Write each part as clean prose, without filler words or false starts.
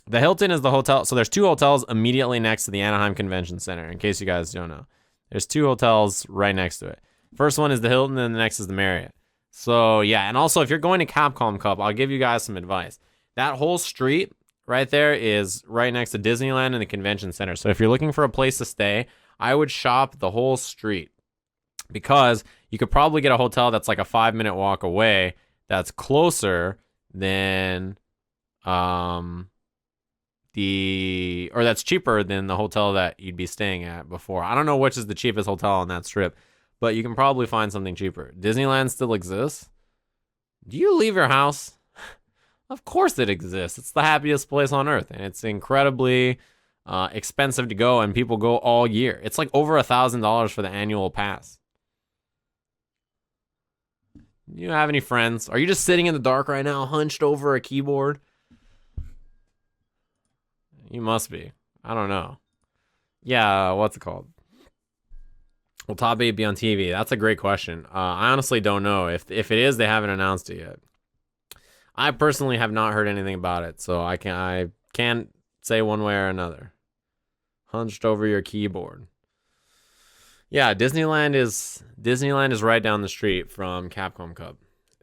The Hilton is the hotel. So there's two hotels immediately next to the Anaheim Convention Center, in case you guys don't know. There's two hotels right next to it. First one is the Hilton, and the next is the Marriott. So, yeah. And also, if you're going to Capcom Cup, I'll give you guys some advice. That whole street right there is right next to Disneyland and the Convention Center. So if you're looking for a place to stay, I would shop the whole street. Because you could probably get a hotel that's like a 5-minute walk away that's closer than or that's cheaper than the hotel that you'd be staying at before. I don't know which is the cheapest hotel on that strip, but you can probably find something cheaper. Disneyland still exists. Do you leave your house? Of course it exists. It's the happiest place on earth, and it's incredibly expensive to go, and people go all year. It's like over $1,000 for the annual pass. You have any friends? Are you just sitting in the dark right now, hunched over a keyboard? You must be. I don't know. Yeah, what's it called? Will Top 8 be on TV? That's a great question. I honestly don't know. If it is, they haven't announced it yet. I personally have not heard anything about it, so I can't say one way or another. Hunched over your keyboard. Yeah, Disneyland is right down the street from Capcom Cup.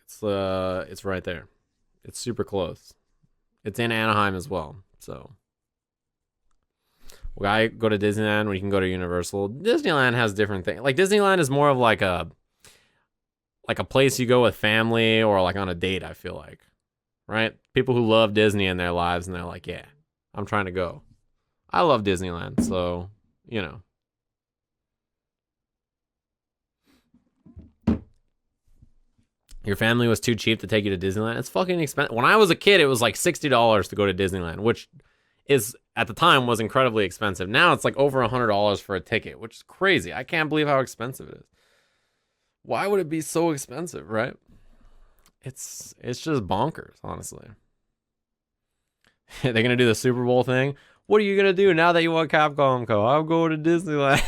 It's right there. It's super close. It's in Anaheim as well. So when I go to Disneyland, when you can go to Universal, Disneyland has different things. Like Disneyland is more of like a place you go with family or like on a date, I feel like. Right? People who love Disney in their lives and they're like, yeah, I'm trying to go. I love Disneyland, so, you know. Your family was too cheap to take you to Disneyland? It's fucking expensive. When I was a kid, it was like $60 to go to Disneyland, which is, at the time, was incredibly expensive. Now it's like over $100 for a ticket, which is crazy. I can't believe how expensive it is. Why would it be so expensive, right? It's just bonkers, honestly. They're going to do the Super Bowl thing. What are you going to do now that you want Capcom Co? I'll go to Disneyland.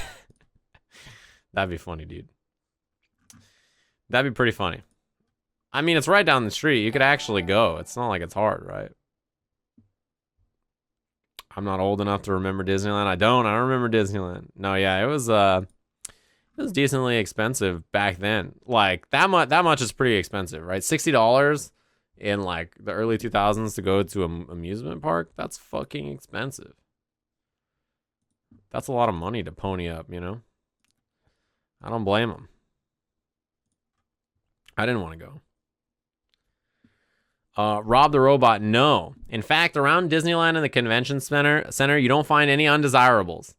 That'd be funny, dude. That'd be pretty funny. I mean, it's right down the street. You could actually go. It's not like it's hard, right? I'm not old enough to remember Disneyland. I don't remember Disneyland. No, yeah, it was decently expensive back then. Like that much is pretty expensive, right? $60 in like the early 2000s to go to an amusement park. That's fucking expensive. That's a lot of money to pony up, you know? I don't blame them. I didn't want to go. Rob the Robot, no. In fact, around Disneyland and the Convention Center, you don't find any undesirables.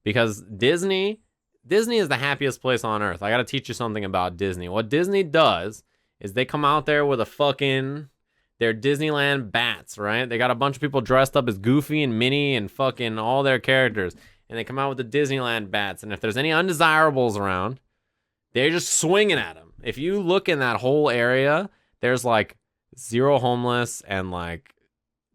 Because Disney is the happiest place on earth. I gotta teach you something about Disney. What Disney does is they come out there with their Disneyland bats, right? They got a bunch of people dressed up as Goofy and Minnie and fucking all their characters. And they come out with the Disneyland bats. And if there's any undesirables around, they're just swinging at them. If you look in that whole area, there's like zero homeless and like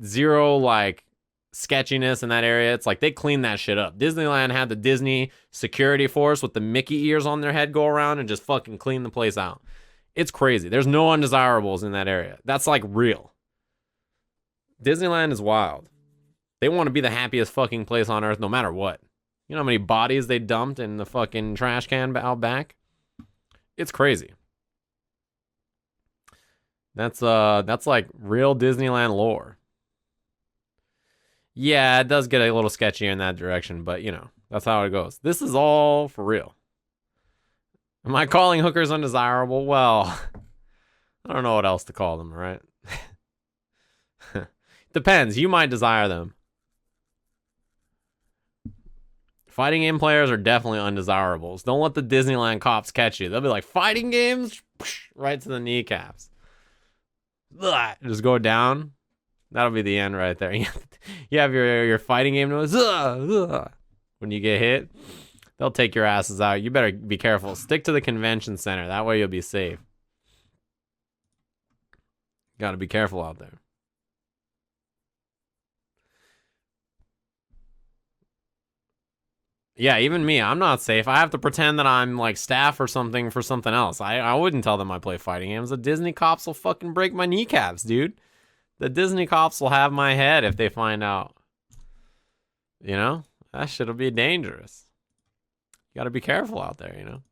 zero like sketchiness in that area. It's like they cleaned that shit up. Disneyland had the Disney security force with the Mickey ears on their head go around and just fucking clean the place out. It's crazy. There's no undesirables in that area. That's like real. Disneyland is wild. They want to be the happiest fucking place on earth no matter what. You know how many bodies they dumped in the fucking trash can out back? It's crazy. That's like real Disneyland lore. Yeah, it does get a little sketchy in that direction, but you know, that's how it goes. This is all for real. Am I calling hookers undesirable? Well, I don't know what else to call them, right? Depends. You might desire them. Fighting game players are definitely undesirables. Don't let the Disneyland cops catch you. They'll be like, fighting games? Right to the kneecaps. Ugh, just go down. That'll be the end right there. You have your fighting game noise. When you get hit, they'll take your asses out. You better be careful. Stick to the convention center. That way you'll be safe. Gotta be careful out there. Yeah, even me, I'm not safe. I have to pretend that I'm like staff or something for something else. I wouldn't tell them I play fighting games. The Disney cops will fucking break my kneecaps, dude. The Disney cops will have my head if they find out. You know? That shit'll be dangerous. You gotta be careful out there, you know?